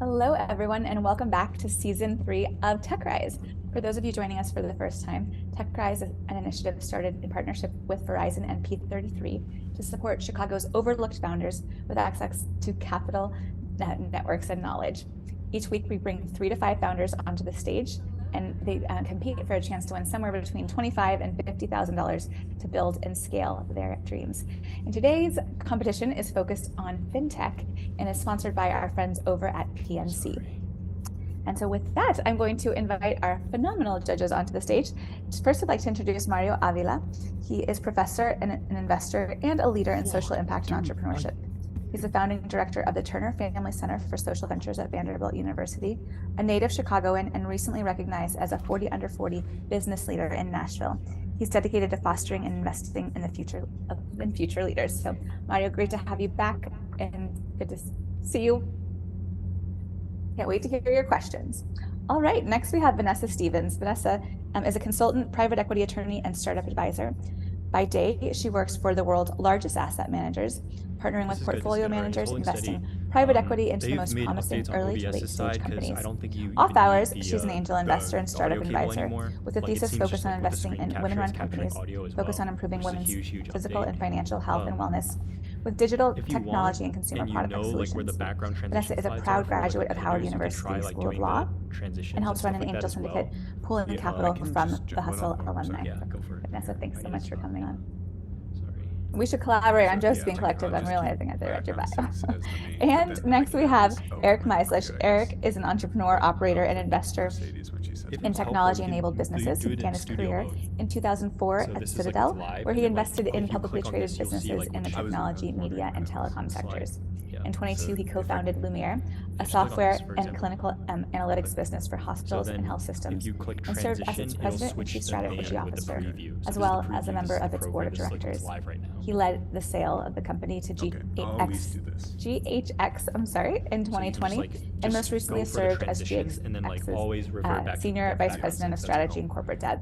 Hello, everyone, and welcome back to Season 3 of TechRise. For those of you joining us for the first time, TechRise is an initiative started in partnership with Verizon and P33 to support Chicago's overlooked founders with access to capital, networks, and knowledge. Each week, we bring 3 to 5 founders onto the stage, and they compete for a chance to win somewhere between $25,000 and $50,000 to build and scale their dreams. And today's competition is focused on FinTech and is sponsored by our friends over at PNC. And so with that, I'm going to invite our phenomenal judges onto the stage. First, I'd like to introduce Mario Avila. He is professor and an investor and a leader in social impact and entrepreneurship. He's the founding director of the Turner Family Center for Social Ventures at Vanderbilt University, a native Chicagoan, and recently recognized as a 40 under 40 business leader in Nashville. He's dedicated to fostering and investing in the future leaders. So Mario, great to have you back and good to see you. Can't wait to hear your questions. All right, next we have Vanessa Stevens. Vanessa is a consultant, private equity attorney, and startup advisor. By day, she works for the world's largest asset managers, partnering with portfolio managers, investing private equity into the most promising early to late stage companies. Off hours, she's an angel investor and startup advisor with a thesis focused on investing in women-run companies, focused on improving women's physical and financial health and wellness with digital technology and consumer product solutions. Vanessa is a proud graduate of Howard University School of Law and helps run an angel syndicate, pooling capital from the Hustle alumni. Vanessa, thanks so much for coming on. We should collaborate on Josephine Collective. I'm realizing as I read your bio. And next we have Eric Meislich. Eric is an entrepreneur, operator, and investor in technology-enabled businesses. He began his career in 2004 at Citadel, where he invested in publicly traded businesses in the technology, media, and telecom sectors. In 2022, he co-founded Lumiere, a software and clinical analytics business for hospitals and health systems, and served as its president and chief strategy officer, as well as a member of its board of directors. He led the sale of the company to GHX in 2020, and most recently served as GHX's senior vice president of strategy and corporate debt.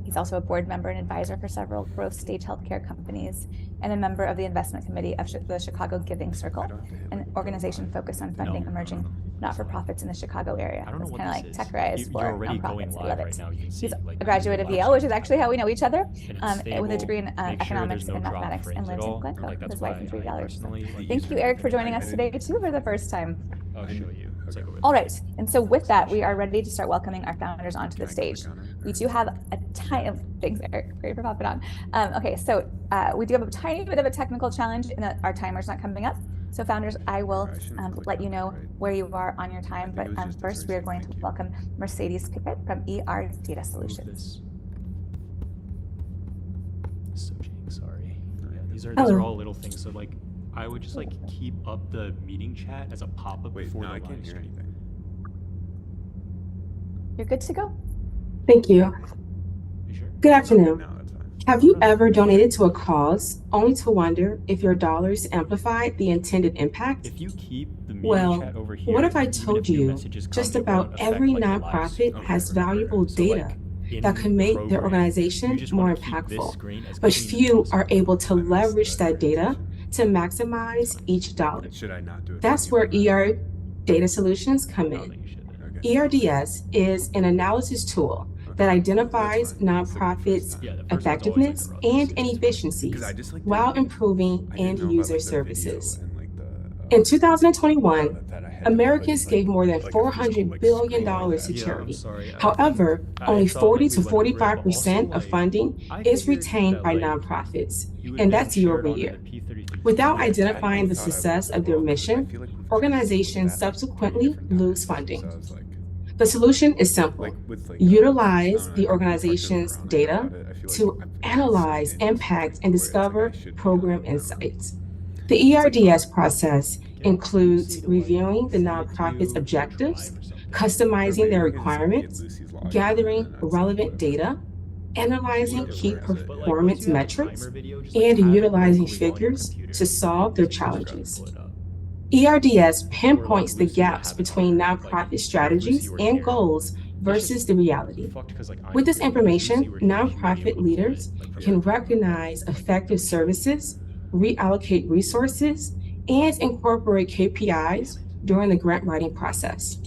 He's also a board member and advisor for several growth stage healthcare companies and a member of the investment committee of the Chicago Giving Circle, an organization focused on funding emerging not-for-profits in the Chicago area. It's kind of like TechRise for nonprofits. I love it. He's a graduate of Yale, which is actually how we know each other, with a degree in economics and mathematics, and lives in Glencoe with his wife and 3 daughters. So thank you, Eric, for joining us today too for the first time. I'll show you. All right, and so with that, we are ready to start welcoming our founders onto the stage. We do have a tiny, thanks Eric, great for popping on. Okay, so we do have a tiny bit of a technical challenge in that our timer's not coming up. So founders, I will let you know where you are on your time, but first we are going to welcome Mercedes Pinkett from ER Data Solutions. Sorry. Yeah, these are all little things. So like, I would just like keep up the meeting chat as a pop-up before the live stream. You're good to go. Thank you. You sure? Good afternoon. Have you ever donated to a cause only to wonder if your dollars amplified the intended impact? If you keep the meeting chat over here, what if I told you just about every nonprofit has valuable data that could make their organization more impactful, but few are able to leverage that data to maximize each dollar? That's where ER Data Solutions come in. ERDS is an analysis tool that identifies nonprofits' effectiveness and inefficiencies while improving end-user services. In 2021, Americans gave more than $400 billion to charity. However, only 40 to 45% of funding is retained by nonprofits, and that's year over year. Without identifying the success of their mission, organizations subsequently lose funding. The solution is simple. Utilize the organization's data to analyze impact and discover program insights. The ERDS process includes reviewing the nonprofit's objectives, customizing their requirements, gathering relevant data, analyzing key performance metrics, and utilizing figures to solve their challenges. ERDS pinpoints the gaps between nonprofit strategies and goals versus the reality. With this information, nonprofit leaders can recognize effective services, reallocate resources, and incorporate KPIs during the grant writing process.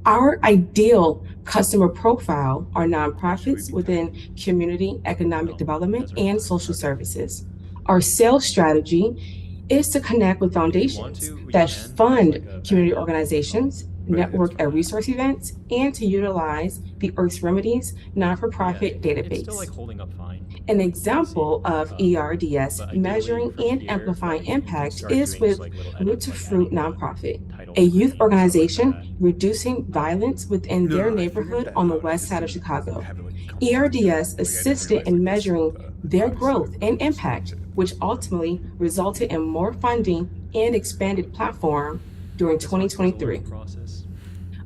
Our ideal customer profile are nonprofits within community, economic development, and social services. Our sales strategy is to connect with foundations that fund community organizations, network at resource events, and to utilize the Earth's Remedies non-for-profit database. It's still like holding up fine. An example of ERDS measuring and amplifying impact is with Root to Fruit nonprofit, a youth organization reducing violence within their neighborhood on the west side of Chicago. ERDS assisted in measuring their growth and impact, which ultimately resulted in more funding and expanded platform during 2023.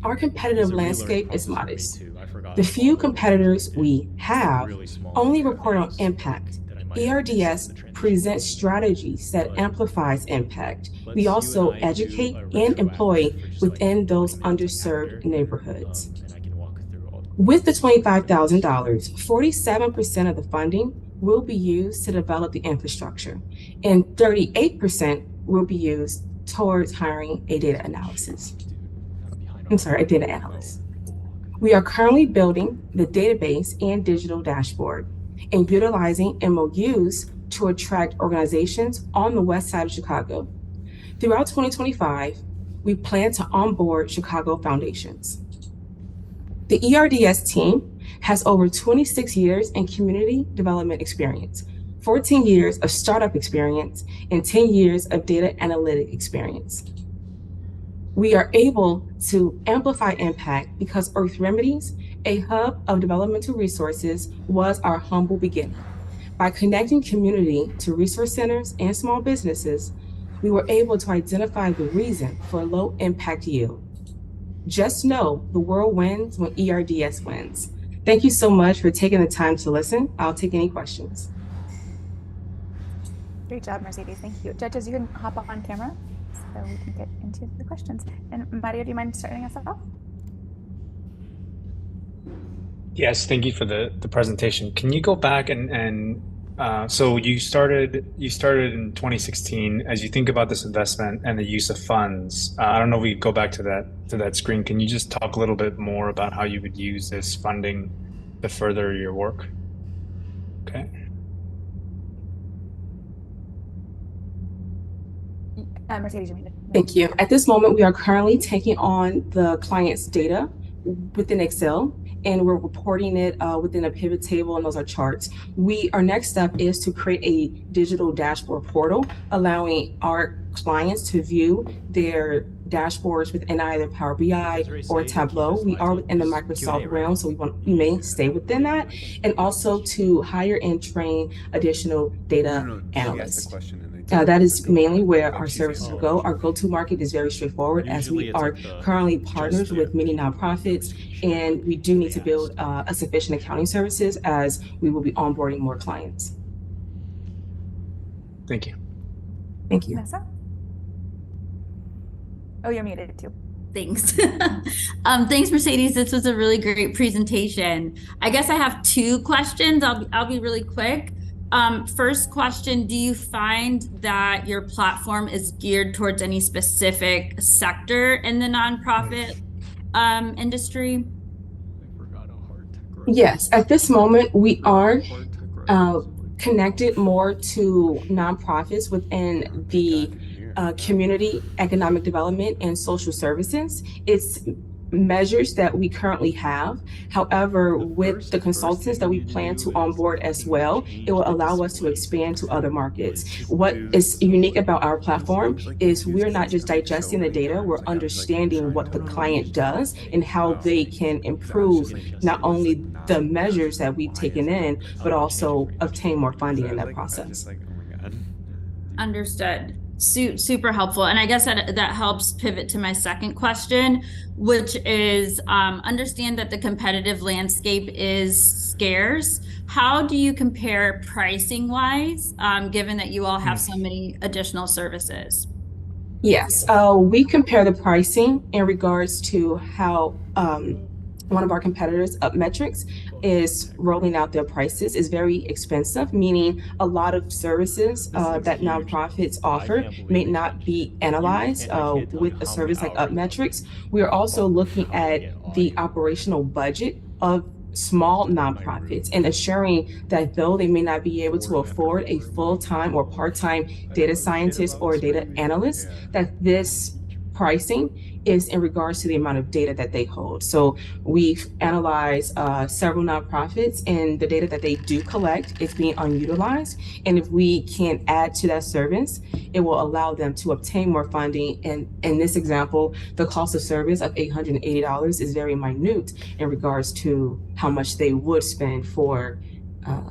Our competitive landscape is modest. The few competitors we have only report on impact. ERDS presents strategies that amplifies impact. We also educate and employ within those underserved neighborhoods. With the $25,000, 47% of the funding will be used to develop the infrastructure, and 38% will be used towards hiring a data analyst. We are currently building the database and digital dashboard and utilizing MOUs to attract organizations on the west side of Chicago. Throughout 2025, we plan to onboard Chicago foundations. The ERDS team has over 26 years in community development experience, 14 years of startup experience, and 10 years of data analytic experience. We are able to amplify impact because Earth Remedies, a hub of developmental resources, was our humble beginning. By connecting community to resource centers and small businesses, we were able to identify the reason for low impact yield. Just know the world wins when ERDS wins. Thank you so much for taking the time to listen. I'll take any questions. Great job, Mercedes. Thank you. Judges, you can hop up on camera so we can get into the questions. And Mario, do you mind starting us off? Yes, thank you for the presentation. Can you go back and so you started in 2016. As you think about this investment and the use of funds, I don't know if we could go back to that screen. Can you just talk a little bit more about how you would use this funding to further your work? Okay. Mercedes, you mean? Thank you. At this moment, we are currently taking on the client's data within Excel, and we're reporting it within a pivot table, and those are charts. Our next step is to create a digital dashboard portal, allowing our clients to view their dashboards within either Power BI or Tableau. We are in the Microsoft realm, so we may stay within that, and also to hire and train additional data analysts. That is mainly where our services will go. Our go-to market is very straightforward, as we are currently partners with many nonprofits, and we do need to build a sufficient accounting services as we will be onboarding more clients. Thank you. Thank you. Vanessa? Oh, you're muted too. Thanks. Thanks, Mercedes. This was a really great presentation. I guess I have two questions. I'll be really quick. First question, do you find that your platform is geared towards any specific sector in the nonprofit industry? Yes, at this moment, we are connected more to nonprofits within the community, economic development, and social services. It's measures that we currently have. However, with the consultants that we plan to onboard as well, it will allow us to expand to other markets. What is unique about our platform is we're not just digesting the data, we're understanding what the client does and how they can improve not only the measures that we've taken in, but also obtain more funding in that process. Understood. Super helpful. And I guess that helps pivot to my second question, which is understand that the competitive landscape is scarce. How do you compare pricing wise, given that you all have so many additional services? Yes, we compare the pricing in regards to how one of our competitors, UpMetrics, is rolling out their prices. Is very expensive, meaning a lot of services that nonprofits offer may not be analyzed with a service like UpMetrics. We are also looking at the operational budget of small nonprofits and assuring that though they may not be able to afford a full-time or part-time data scientist or data analyst, that this pricing is in regards to the amount of data that they hold. So we've analyzed several nonprofits, and the data that they do collect is being unutilized. And if we can add to that service, it will allow them to obtain more funding. And in this example, the cost of service of $880 is very minute in regards to how much they would spend for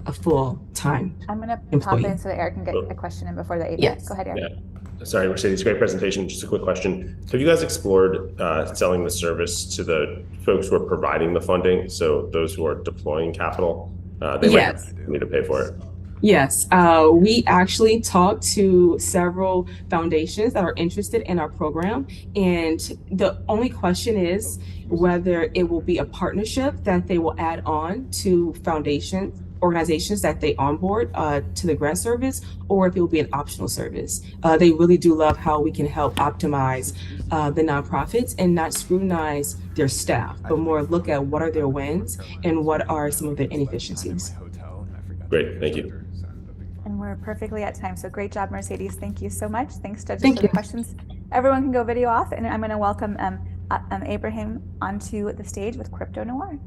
a full-time I'm going to employee. pop in so that Eric can get a question in before the 8. Yes. Go ahead, Eric. Yeah. Sorry, Mercedes, great presentation. Just a quick question. Have you guys explored selling the service to the folks who are providing the funding? So those who are deploying capital, they might need to pay for it. Yes, we actually talked to several foundations that are interested in our program. And the only question is whether it will be a partnership that they will add on to organizations that they onboard to the grant service, or if it will be an optional service. They really do love how we can help optimize the nonprofits and not scrutinize their staff, but more look at what are their wins and what are some of their inefficiencies. Great, thank you. And we're perfectly at time. So great job, Mercedes. Thank you so much. Thanks, judges, for the questions. Everyone can go video off, and I'm going to welcome Abraham onto the stage with CryptoNoir.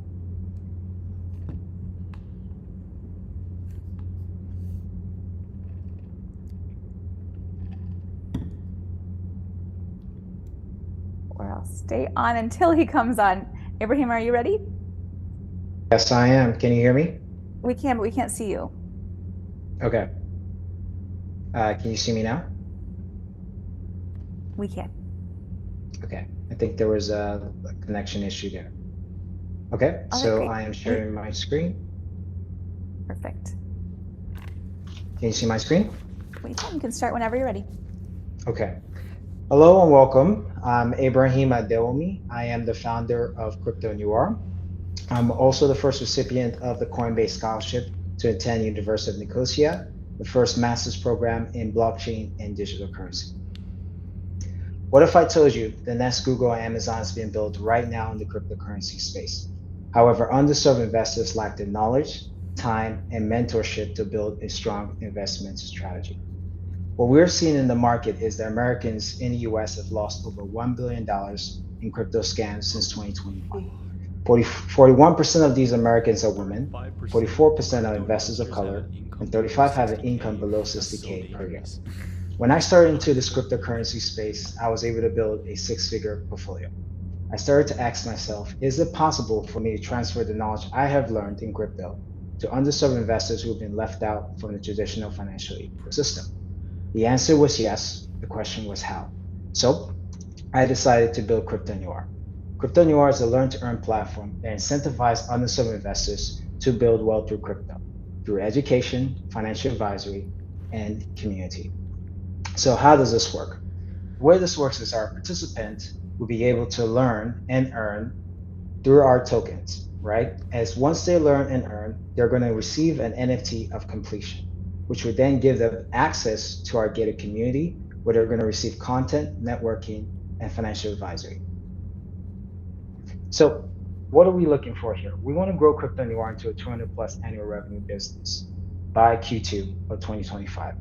Or I'll stay on until he comes on. Abraham, are you ready? Yes, I am. Can you hear me? We can, but we can't see you. Okay. Can you see me now? We can. Okay. I think there was a connection issue there. Okay. So great. I am sharing my screen. Perfect. Can you see my screen? We can. You can start whenever you're ready. Okay. Hello and welcome. I'm Abrahim Adewunmi. I am the founder of CryptoNoir. I'm also the first recipient of the Coinbase Scholarship to attend University of Nicosia, the first master's program in blockchain and digital currency. What if I told you the next Google and Amazon is being built right now in the cryptocurrency space? However, underserved investors lack the knowledge, time, and mentorship to build a strong investment strategy. What we're seeing in the market is that Americans in the US have lost over $1 billion in crypto scams since 2021. 41% of these Americans are women, 44% are investors of color, and 35% have an income below 60K per year. When I started into this cryptocurrency space, I was able to build a 6-figure portfolio. I started to ask myself, is it possible for me to transfer the knowledge I have learned in crypto to underserved investors who have been left out from the traditional financial ecosystem? The answer was yes. The question was how. So I decided to build CryptoNoir. CryptoNoir is a learn-to-earn platform that incentivizes underserved investors to build wealth through crypto, through education, financial advisory, and community. So how does this work? The way this works is our participant will be able to learn and earn through our tokens, right? As once they learn and earn, they're going to receive an NFT of completion, which would then give them access to our gated community, where they're going to receive content, networking, and financial advisory. So what are we looking for here? We want to grow CryptoNoir into a 200+ annual revenue business by Q2 of 2025.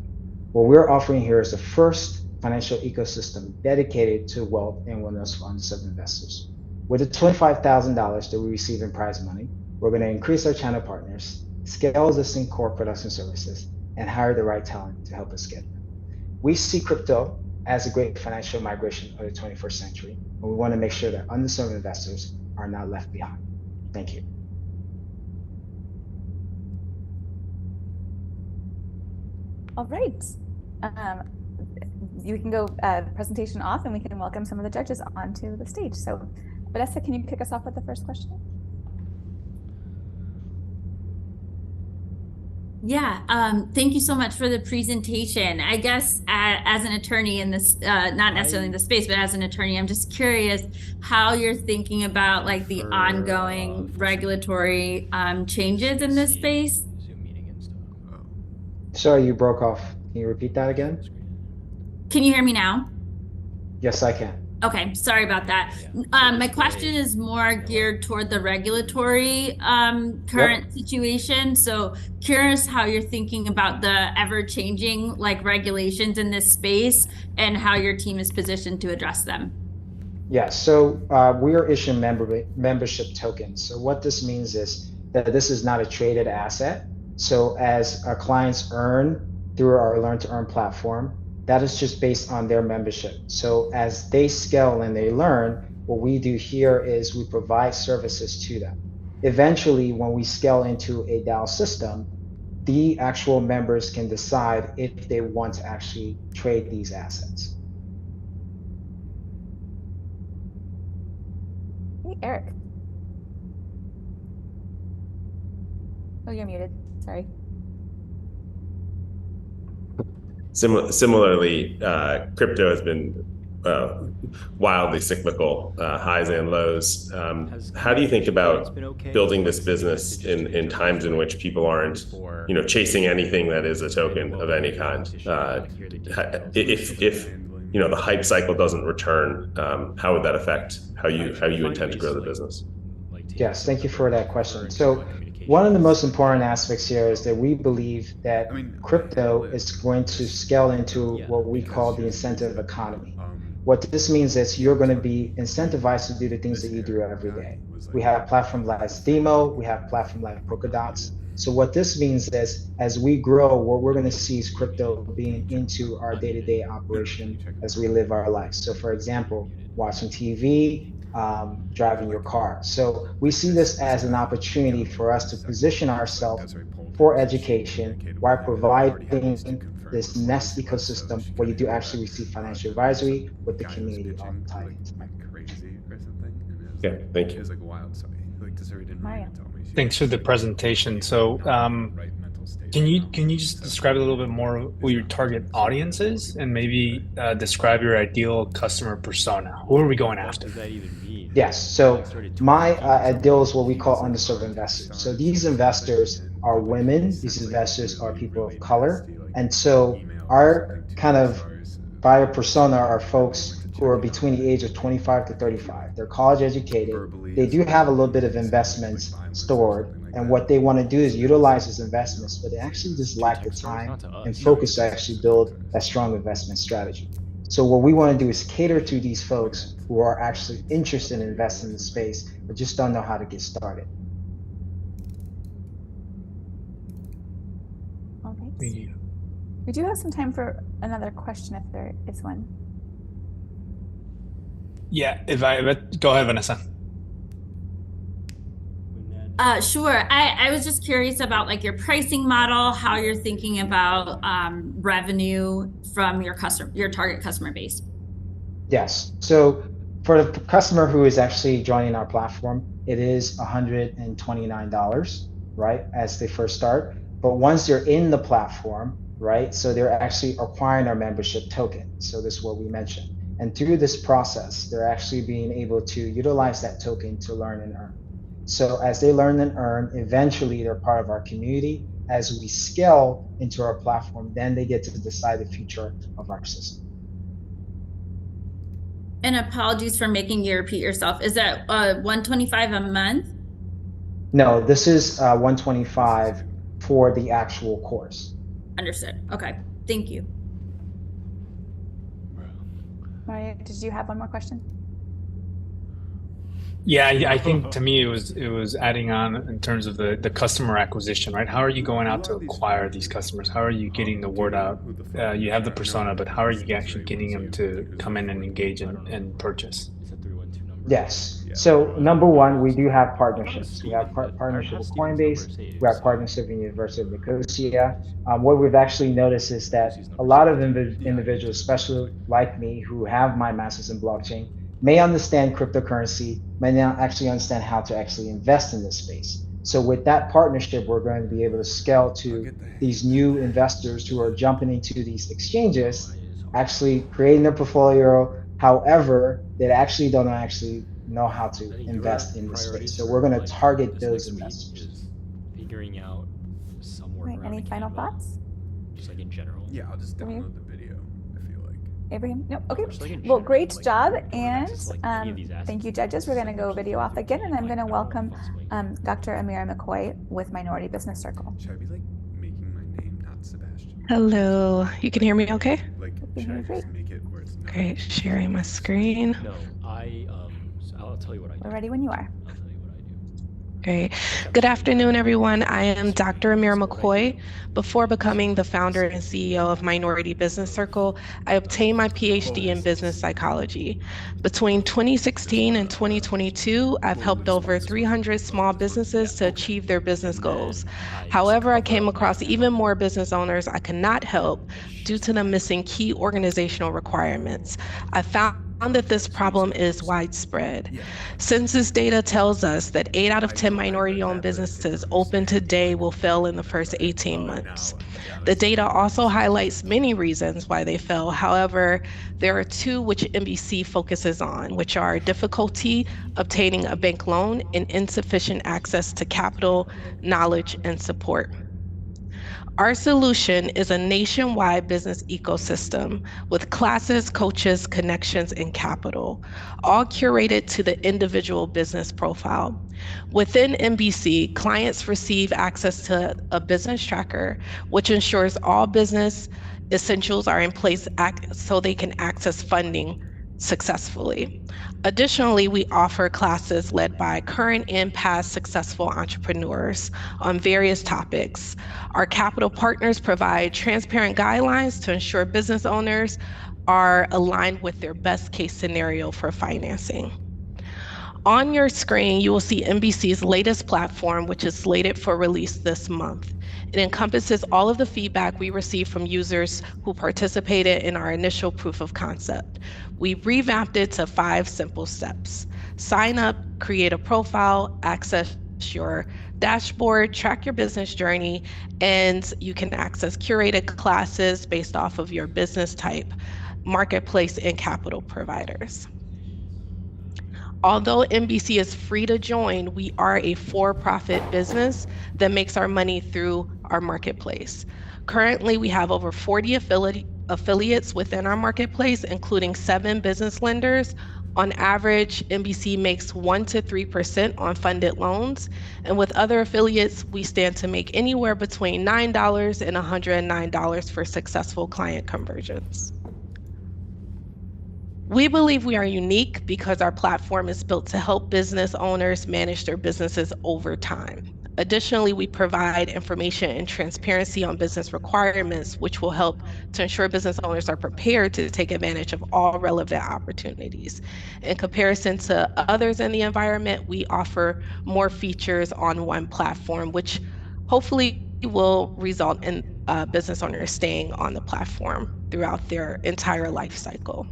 What we're offering here is the first financial ecosystem dedicated to wealth and wellness for underserved investors. With the $25,000 that we receive in prize money, we're going to increase our channel partners, scale existing core products and services, and hire the right talent to help us get there. We see crypto as a great financial migration of the 21st century, and we want to make sure that underserved investors are not left behind. Thank you. All right. You can go presentation off, and we can welcome some of the judges onto the stage. So Vanessa, can you kick us off? with the first question? Yeah, thank you so much for the presentation. I guess as an attorney in this, not necessarily in the space, but as an attorney, I'm just curious how you're thinking about like the ongoing regulatory changes in this space. Zoom meeting and stuff. Sorry, you broke off. Can you repeat that again? Can you hear me now? Yes, I can. Okay, sorry about that. My question is more geared toward the regulatory current situation. So curious how you're thinking about the ever-changing like regulations in this space and how your team is positioned to address them. Yes, so we are issuing membership tokens. So what this means is that this is not a traded asset. So as our clients earn through our Learn to Earn platform, that is just based on their membership. So as they scale and they learn, what we do here is we provide services to them. Eventually, when we scale into a DAO system, the actual members can decide if they want to actually trade these assets. Hey, Eric. Oh, you're muted. Sorry. Similarly, crypto has been wildly cyclical, highs and lows. How do you think about building this business in times in which people aren't, chasing anything that is a token of any kind? If the hype cycle doesn't return, how would that affect how you intend to grow the business? Yes, thank you for that question. So one of the most important aspects here is that we believe that crypto is going to scale into what we call the incentive economy. What this means is you're going to be incentivized to do the things that you do every day. We have platforms like Demo, we have platforms like Polkadot. So what this means is as we grow, what we're going to see is crypto being into our day-to-day operation as we live our lives. So for example, watching TV, driving your car. So we see this as an opportunity for us to position ourselves for education while providing this nest ecosystem where you do actually receive financial advisory with the community all the time. Yeah, thank you. Thanks for the presentation. So can you just describe a little bit more who your target audience is and maybe describe your ideal customer persona? Who are we going after? What does that even mean? Yes, so my ideal is what we call underserved investors. So these investors are women, these investors are people of color. And so our kind of buyer persona are folks who are between the age of 25 to 35. They're college educated. They do have a little bit of investments stored. And what they want to do is utilize these investments, but they actually just lack the time and focus to actually build that strong investment strategy. So what we want to do is cater to these folks who are actually interested in investing in the space, but just don't know how to get started. All right. We do have some time for another question if there is one. Yeah, go ahead, Vanessa. Sure. I was just curious about like your pricing model, how you're thinking about revenue from your target customer base. Yes. So for the customer who is actually joining our platform, it is $129, right, as they first start. But once they're in the platform, right, so they're actually acquiring our membership token. So this is what we mentioned. And through this process, they're actually being able to utilize that token to learn and earn. So as they learn and earn, eventually they're part of our community. As we scale into our platform, then they get to decide the future of our system. And apologies for making you repeat yourself. Is that $125 a month? No, this is $125 for the actual course. Understood. Okay, thank you. Maria, did you have one more question? Yeah, I think to me it was adding on in terms of the customer acquisition, right? How are you going out to acquire these customers? How are you getting the word out? You have the persona, but how are you actually getting them to come in and engage and purchase? Yes. So number one, we do have partnerships. We have partnership with Coinbase. We have partnership with University of Nicosia. What we've actually noticed is that a lot of individuals, especially like me, who have my master's in blockchain, may understand cryptocurrency, may not actually understand how to actually invest in this space. So with that partnership, we're going to be able to scale to these new investors who are jumping into these exchanges, actually creating their portfolio. However, they actually don't actually know how to invest in this space. So we're going to target those investors. Figuring out somewhere Right, any final thoughts? Just like in general. Yeah, I'll just download the video. I feel like. Abraham? No, okay. Well, great job, and thank you, judges. We're going to go video off again, and I'm going to welcome Dr. Amera McCoy with Minority Business Circle. Should I be like making my name not Sebastian? Hello, you can hear me okay? Like, should I just make it where it's not? Great, sharing my screen. No, I'll tell you what I do. We're ready when you are. I'll tell you what I do. Great. Good afternoon, everyone. I am Dr. Amera McCoy. Before becoming the founder and CEO of Minority Business Circle, I obtained my PhD in business psychology. Between 2016 and 2022, I've helped over 300 small businesses to achieve their business goals. However, I came across even more business owners I could not help due to them missing key organizational requirements. I found that this problem is widespread. Census data tells us that 8 out of 10 minority-owned businesses open today will fail in the first 18 months. The data also highlights many reasons why they fail. However, there are 2 which NBC focuses on, which are difficulty obtaining a bank loan and insufficient access to capital, knowledge, and support. Our solution is a nationwide business ecosystem with classes, coaches, connections, and capital, all curated to the individual business profile. Within NBC, clients receive access to a business tracker, which ensures all business essentials are in place so they can access funding successfully. Additionally, we offer classes led by current and past successful entrepreneurs on various topics. Our capital partners provide transparent guidelines to ensure business owners are aligned with their best case scenario for financing. On your screen, you will see NBC's latest platform, which is slated for release this month. It encompasses all of the feedback we received from users who participated in our initial proof of concept. We revamped it to 5 simple steps. Sign up, create a profile, access your dashboard, track your business journey, and you can access curated classes based off of your business type, marketplace, and capital providers. Although NBC is free to join, we are a for-profit business that makes our money through our marketplace. Currently, we have over 40 affiliates within our marketplace, including 7 business lenders. On average, NBC makes 1% to 3% on funded loans, and with other affiliates, we stand to make anywhere between $9 and $109 for successful client conversions. We believe we are unique because our platform is built to help business owners manage their businesses over time. Additionally, we provide information and transparency on business requirements, which will help to ensure business owners are prepared to take advantage of all relevant opportunities. In comparison to others in the environment, we offer more features on one platform, which hopefully will result in business owners staying on the platform throughout their entire life cycle.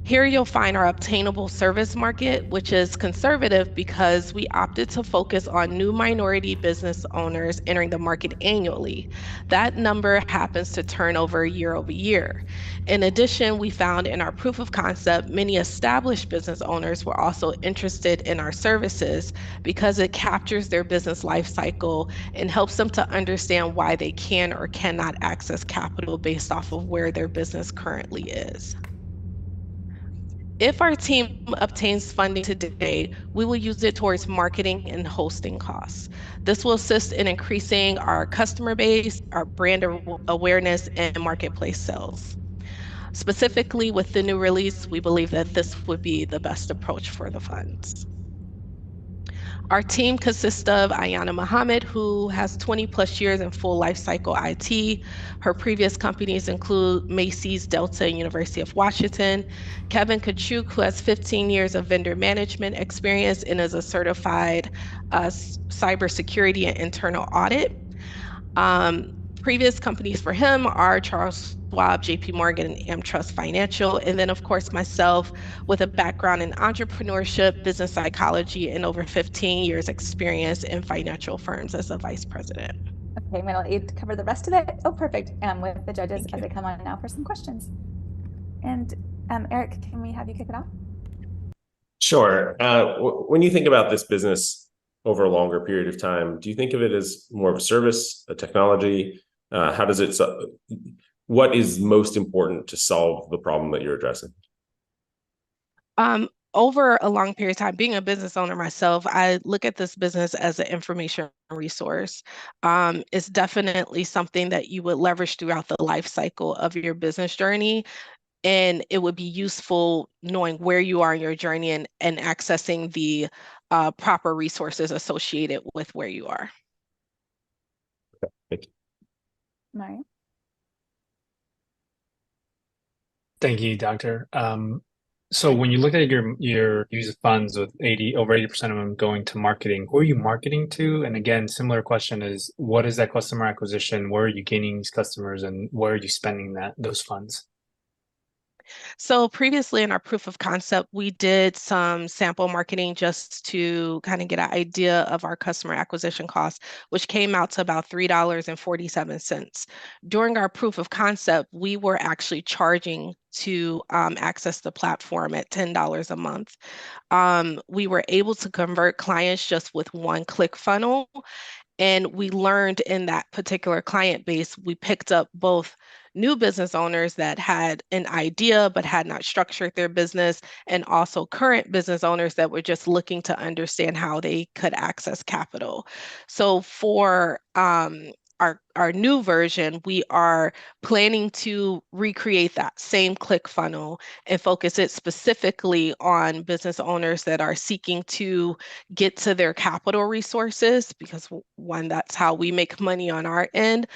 Here you'll find our obtainable service market, which is conservative because we opted to focus on new minority business owners entering the market annually. That number happens to turn over year over year. In addition, we found in our proof of concept, many established business owners were also interested in our services because it captures their business life cycle and helps them to understand why they can or cannot access capital based off of where their business currently is. If our team obtains funding today, we will use it towards marketing and hosting costs. This will assist in increasing our customer base, our brand awareness, and marketplace sales. Specifically, with the new release, we believe that this would be the best approach for the funds. Our team consists of Ayana Muhammad, who has 20 plus years in full lifecycle IT. Her previous companies include Macy's, Delta, and University of Washington. Kevin Kachuk, who has 15 years of vendor management experience and is a certified cybersecurity and internal audit. Previous companies for him are Charles Schwab, JP Morgan, and AmTrust Financial. And then, of course, myself with a background in entrepreneurship, business psychology, and over 15 years experience in financial firms as a vice president. Okay, I'm going to let you cover the rest of it. Oh, perfect. With the judges as they come on now for some questions. And Eric, can we have you kick it off? Sure. When you think about this business over a longer period of time, do you think of it as more of a service, a technology? How does it? What is most important to solve the problem that you're addressing? Over a long period of time, being a business owner myself, I look at this business as an information resource. It's definitely something that you would leverage throughout the life cycle of your business journey. And it would be useful knowing where you are in your journey and accessing the proper resources associated with where you are. Okay, thank you. Mario? Thank you, Doctor. So when you look at your use of funds with over 80% of them going to marketing, who are you marketing to? And again, similar question is, what is that customer acquisition? Where are you gaining these customers, and where are you spending those funds? So previously in our proof of concept, we did some sample marketing just to kind of get an idea of our customer acquisition costs, which came out to about $3.47. During our proof of concept, we were actually charging to access the platform at $10 a month. We were able to convert clients just with one click funnel. And we learned in that particular client base, we picked up both new business owners that had an idea but had not structured their business, and also current business owners that were just looking to understand how they could access capital. So for our new version, we are planning to recreate that same click funnel and focus it specifically on business owners that are seeking to get to their capital resources, because one, that's how we make money on our end.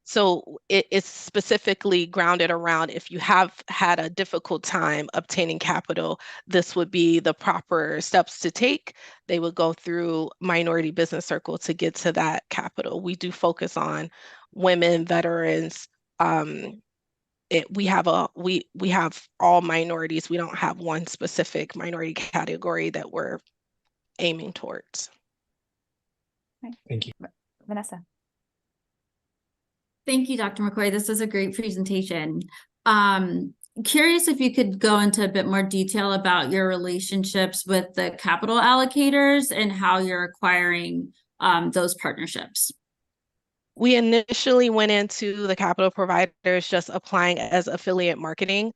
So it's specifically grounded around, if you have had a difficult time obtaining capital, this would be the proper steps to take. They would go through Minority Business Circle to get to that capital. We do focus on women, veterans. We have all minorities. We don't have one specific minority category that we're aiming towards. Thank you. Vanessa. Thank you, Dr. McCoy. This is a great presentation. Curious if you could go into a bit more detail about your relationships with the capital allocators and how you're acquiring those partnerships. We initially went into the capital providers just applying as affiliate marketing.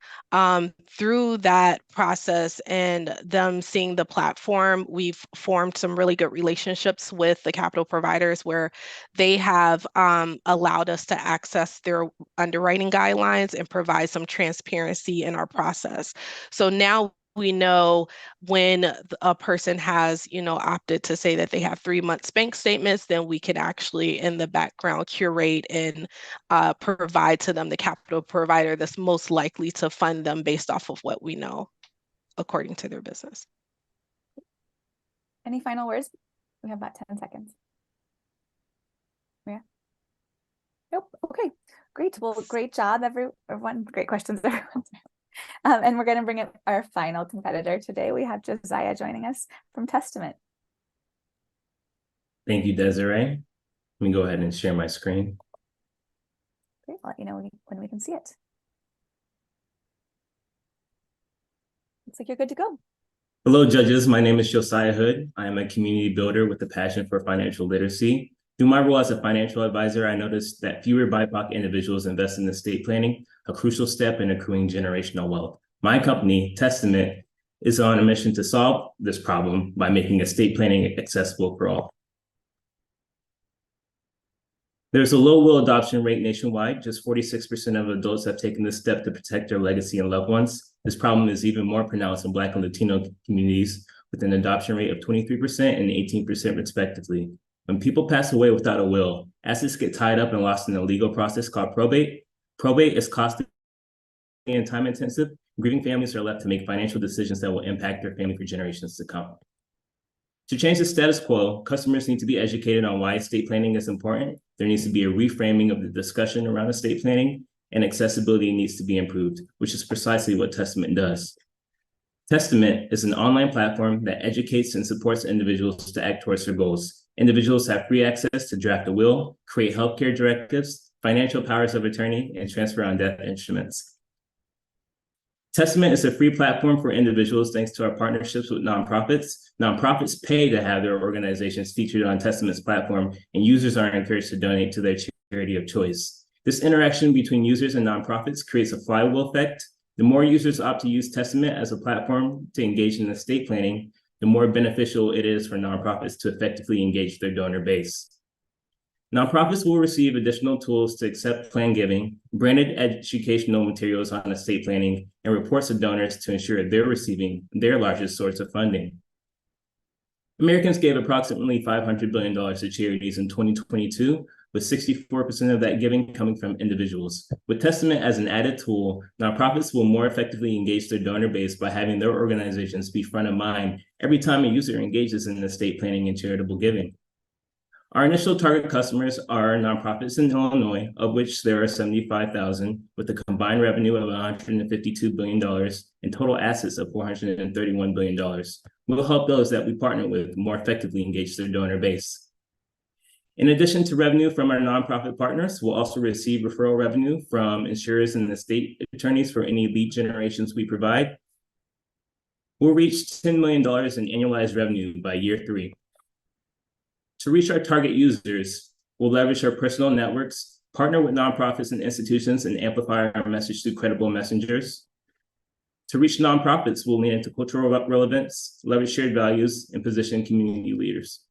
Through that process and them seeing the platform, we've formed some really good relationships with the capital providers where they have allowed us to access their underwriting guidelines and provide some transparency in our process. So now we know when a person has, opted to say that they have 3 months bank statements, then we can actually in the background curate and provide to them the capital provider that's most likely to fund them based off of what we know according to their business. Any final words? We have about 10 seconds. Yeah. Nope. Okay. Great. Well, great job, everyone. Great questions, everyone. And we're going to bring in our final competitor today. We have Josiah joining us from Testament. Thank you, Desiree. Let me go ahead and share my screen. Great. I'll let you know when we can see it. Looks like you're good to go. Hello, judges. My name is Josiah Hood. I am a community builder with a passion for financial literacy. Through my role as a financial advisor, I noticed that fewer BIPOC individuals invest in estate planning, a crucial step in accruing generational wealth. My company, Testament, is on a mission to solve this problem by making estate planning accessible for all. There's a low will adoption rate nationwide. Just 46% of adults have taken this step to protect their legacy and loved ones. This problem is even more pronounced in Black and Latino communities, with an adoption rate of 23% and 18% respectively. When people pass away without a will, assets get tied up and lost in a legal process called probate. Probate is costly and time-intensive. Grieving families are left to make financial decisions that will impact their family for generations to come. To change the status quo, customers need to be educated on why estate planning is important. There needs to be a reframing of the discussion around estate planning, and accessibility needs to be improved, which is precisely what Testament does. Testament is an online platform that educates and supports individuals to act towards their goals. Individuals have free access to draft a will, create healthcare directives, financial powers of attorney, and transfer on death instruments. Testament is a free platform for individuals thanks to our partnerships with nonprofits. Nonprofits pay to have their organizations featured on Testament's platform, and users are encouraged to donate to their charity of choice. This interaction between users and nonprofits creates a flywheel effect. The more users opt to use Testament as a platform to engage in estate planning, the more beneficial it is for nonprofits to effectively engage their donor base. Nonprofits will receive additional tools to accept plan giving, branded educational materials on estate planning, and reports of donors to ensure they're receiving their largest source of funding. Americans gave approximately $500 billion to charities in 2022, with 64% of that giving coming from individuals. With Testament as an added tool, nonprofits will more effectively engage their donor base by having their organizations be front of mind every time a user engages in estate planning and charitable giving. Our initial target customers are nonprofits in Illinois, of which there are 75,000, with a combined revenue of $152 billion and total assets of $431 billion. We'll help those that we partner with more effectively engage their donor base. In addition to revenue from our nonprofit partners, we'll also receive referral revenue from insurers and estate attorneys for any lead generations we provide. We'll reach $10 million in annualized revenue by year 3. To reach our target users, we'll leverage our personal networks, partner with nonprofits and institutions, and amplify our message through credible messengers. To reach nonprofits, we'll lean into cultural relevance, leverage shared values, and position community leaders.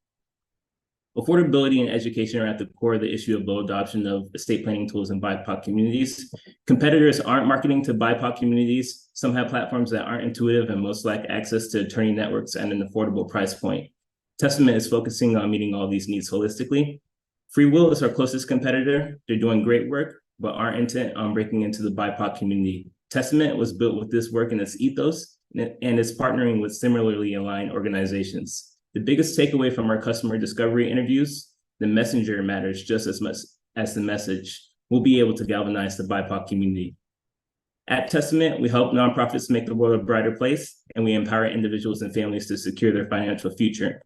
Affordability and education are at the core of the issue of low adoption of estate planning tools in BIPOC communities. Competitors aren't marketing to BIPOC communities. Some have platforms that aren't intuitive and most lack access to attorney networks at an affordable price point. Testament is focusing on meeting all these needs holistically. Free Will is our closest competitor. They're doing great work, but aren't intent on breaking into the BIPOC community. Testament was built with this work in its ethos, and is partnering with similarly aligned organizations. The biggest takeaway from our customer discovery interviews, the messenger matters just as much as the message. We'll be able to galvanize the BIPOC community. At Testament, we help nonprofits make the world a brighter place, and we empower individuals and families to secure their financial future.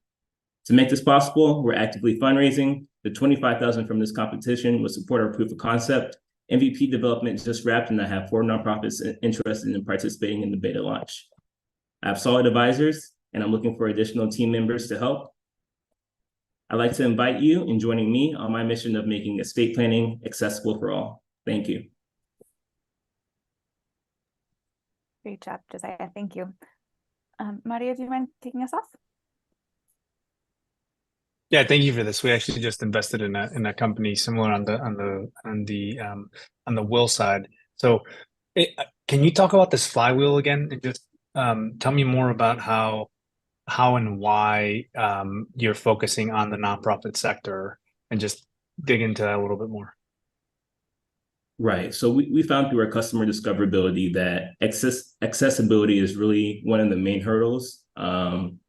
To make this possible, we're actively fundraising. The $25,000 from this competition will support our proof of concept. MVP development just wrapped, and I have 4 nonprofits interested in participating in the beta launch. I have solid advisors, and I'm looking for additional team members to help. I'd like to invite you in joining me on my mission of making estate planning accessible for all. Thank you. Great job, Josiah. Thank you. Maria, do you mind taking us off? Yeah, thank you for this. We actually just invested in a company similar on the will side. So, can you talk about this flywheel again, and just tell me more about how and why you're focusing on the nonprofit sector, and just dig into that a little bit more. Right. So we found through our customer discoverability that accessibility is really one of the main hurdles,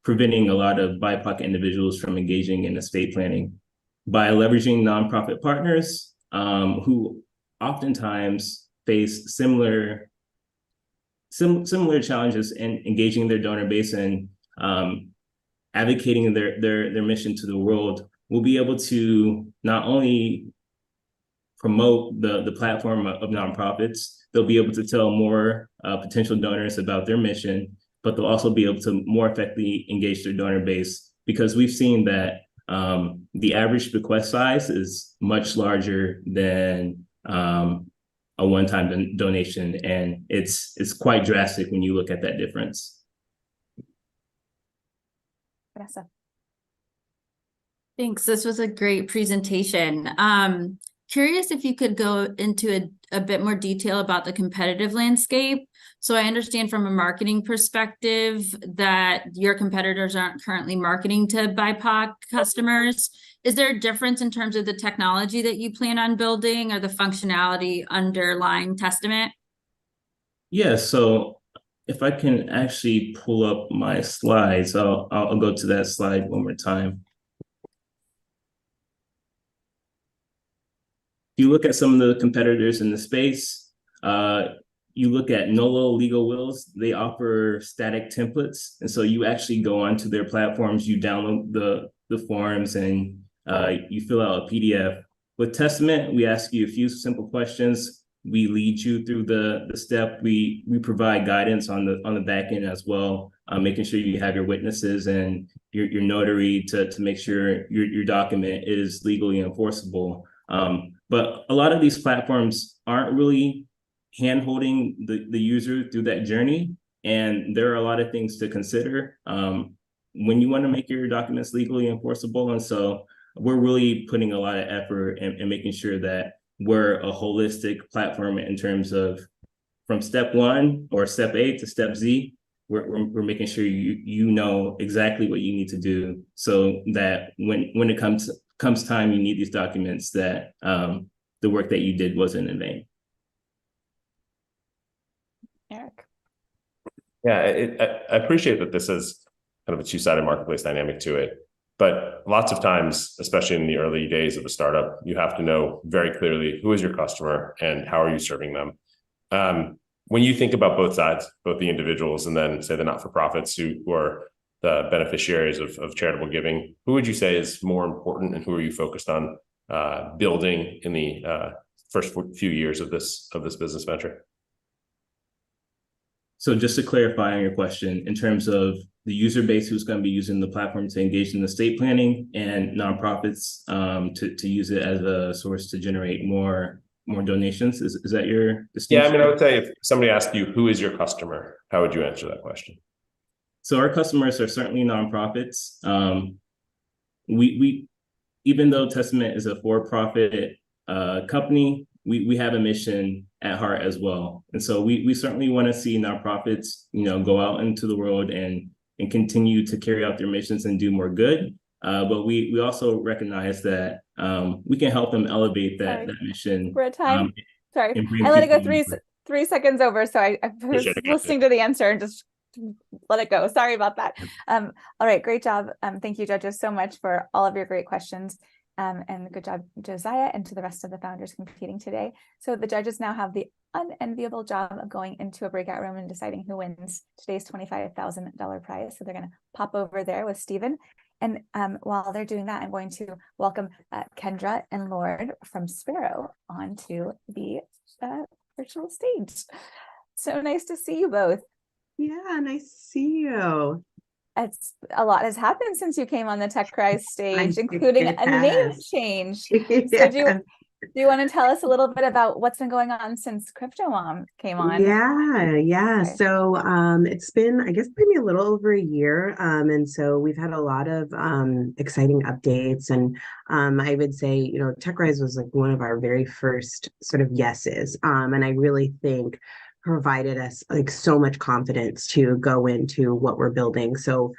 preventing a lot of BIPOC individuals from engaging in estate planning. By leveraging nonprofit partners who oftentimes face similar challenges in engaging their donor base and advocating their mission to the world, we'll be able to not only promote the platform of nonprofits, they'll be able to tell more potential donors about their mission, but they'll also be able to more effectively engage their donor base, because we've seen that the average bequest size is much larger than a one-time donation, and it's quite drastic when you look at that difference. Vanessa. Thanks. This was a great presentation. Curious if you could go into a bit more detail about the competitive landscape. So I understand from a marketing perspective that your competitors aren't currently marketing to BIPOC customers. Is there a difference in terms of the technology that you plan on building or the functionality underlying Testament? Yeah, so if I can actually pull up my slides, I'll go to that slide one more time. If you look at some of the competitors in the space, you look at Nolo Legal Wills, they offer static templates. And so you actually go onto their platforms, you download the forms, and you fill out a PDF. With Testament, we ask you a few simple questions. We lead you through the step. We provide guidance on the back end as well, making sure you have your witnesses and your notary to make sure your document is legally enforceable. But a lot of these platforms aren't really hand-holding the user through that journey. And there are a lot of things to consider when you want to make your documents legally enforceable. And so we're really putting a lot of effort in making sure that we're a holistic platform in terms of from step 1 or step A to step Z. We're making sure you know exactly what you need to do so that when it comes time you need these documents, that the work that you did wasn't in vain. Eric. Yeah, I appreciate that this is kind of a two-sided marketplace dynamic to it. But lots of times, especially in the early days of a startup, you have to know very clearly who is your customer and how are you serving them. When you think about both sides, both the individuals and then say the not-for-profits who are the beneficiaries of charitable giving, who would you say is more important and who are you focused on building in the first few years of this business venture? So just to clarify on your question, in terms of the user base who's going to be using the platform to engage in estate planning and nonprofits to use it as a source to generate more donations, is that your distinction? Yeah, I mean, I would say if somebody asked you, who is your customer, how would you answer that question? So our customers are certainly nonprofits. We even though Testament is a for-profit company, we have a mission at heart as well. And so we certainly want to see nonprofits, go out into the world and continue to carry out their missions and do more good. But we also recognize that we can help them elevate that mission. We're at time. Sorry, I let it go three seconds over. So I was listening to the answer and just let it go. Sorry about that. All right, great job. Thank you, judges, so much for all of your great questions. And good job, Josiah, and to the rest of the founders competing today. So the judges now have the unenviable job of going into a breakout room and deciding who wins today's $25,000 prize. So they're going to pop over there with Stephen. And while they're doing that, I'm going to welcome Kendra and Lord from Sparrow onto the virtual stage. So nice to see you both. Yeah, nice to see you. It's a lot has happened since you came on the TechRise stage, including a name change. So do you want to tell us a little bit about what's been going on since CryptoNoir came on? Yeah. Okay. So it's been, I guess, maybe a little over a year. And so we've had a lot of exciting updates. And I would say, TechRise was like one of our very first sort of yeses. And I really think provided us like so much confidence to go into what we're building. So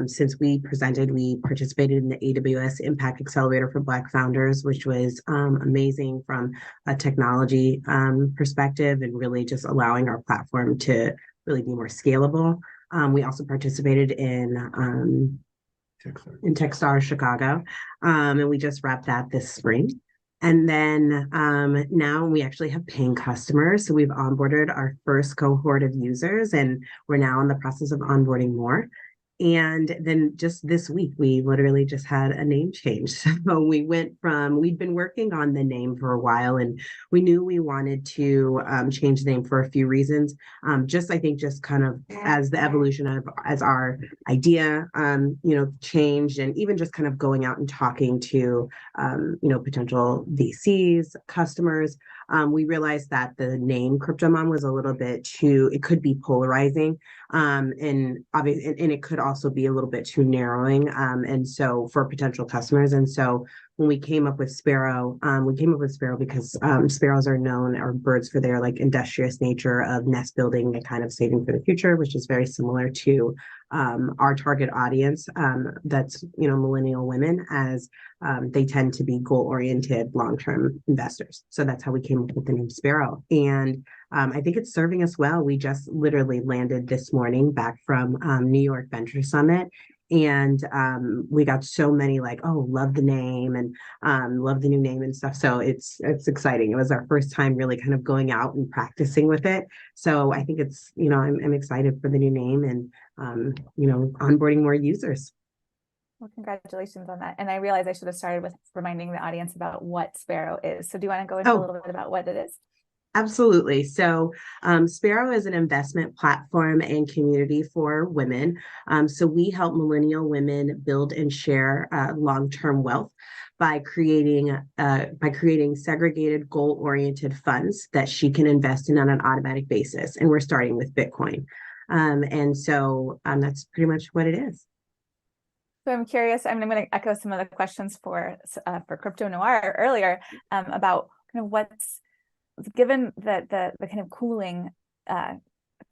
since we participated in the AWS Impact Accelerator for Black Founders, which was amazing from a technology perspective and really just allowing our platform to really be more scalable. We also participated in Techstars Chicago, and we just wrapped that this spring. And then now we actually have paying customers. So we've onboarded our first cohort of users, and we're now in the process of onboarding more. And then just this week, we literally just had a name change. So we'd been working on the name for a while, and we knew we wanted to change the name for a few reasons. I think just kind of as the evolution as our idea, changed, and even just kind of going out and talking to, potential VCs, customers, we realized that the name CryptoNoir was a little bit it could be polarizing. And obviously, and it could also be a little bit too narrowing. And so for potential customers. And so when we came up with Sparrow, because sparrows are known, or birds, for their like industrious nature of nest building and kind of saving for the future, which is very similar to our target audience, that's, millennial women, as they tend to be goal-oriented, long-term investors. So that's how we came up with the name Sparrow. And I think it's serving us well. We just literally landed this morning back from New York Venture Summit. And we got so many like, oh, love the name and love the new name and stuff. So it's exciting. It was our first time really kind of going out and practicing with it. So I think it's, I'm excited for the new name and, onboarding more users. Well, congratulations on that. And I realized I should have started with reminding the audience about what Sparrow is. So do you want to go into a little bit about what it is? Absolutely. So Sparrow is an investment platform and community for women. So we help millennial women build and share long-term wealth by creating segregated goal-oriented funds that she can invest in on an automatic basis. And we're starting with Bitcoin. And so that's pretty much what it is. So I'm curious, I'm going to echo some of the questions for CryptoNoir earlier about kind of what's, given the kind of cooling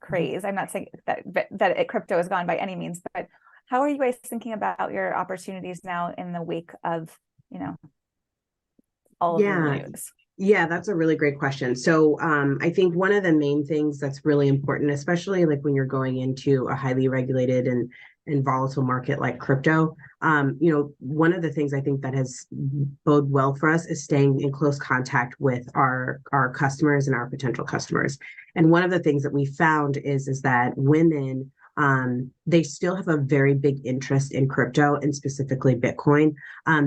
craze. I'm not saying that crypto is gone by any means, but how are you guys thinking about your opportunities now in the wake of, all of the news? Yeah, that's a really great question. So I think one of the main things that's really important, especially like when you're going into a highly regulated and volatile market like crypto, one of the things I think that has bode well for us is staying in close contact with our customers and our potential customers. And one of the things that we found is that women, they still have a very big interest in crypto and specifically Bitcoin.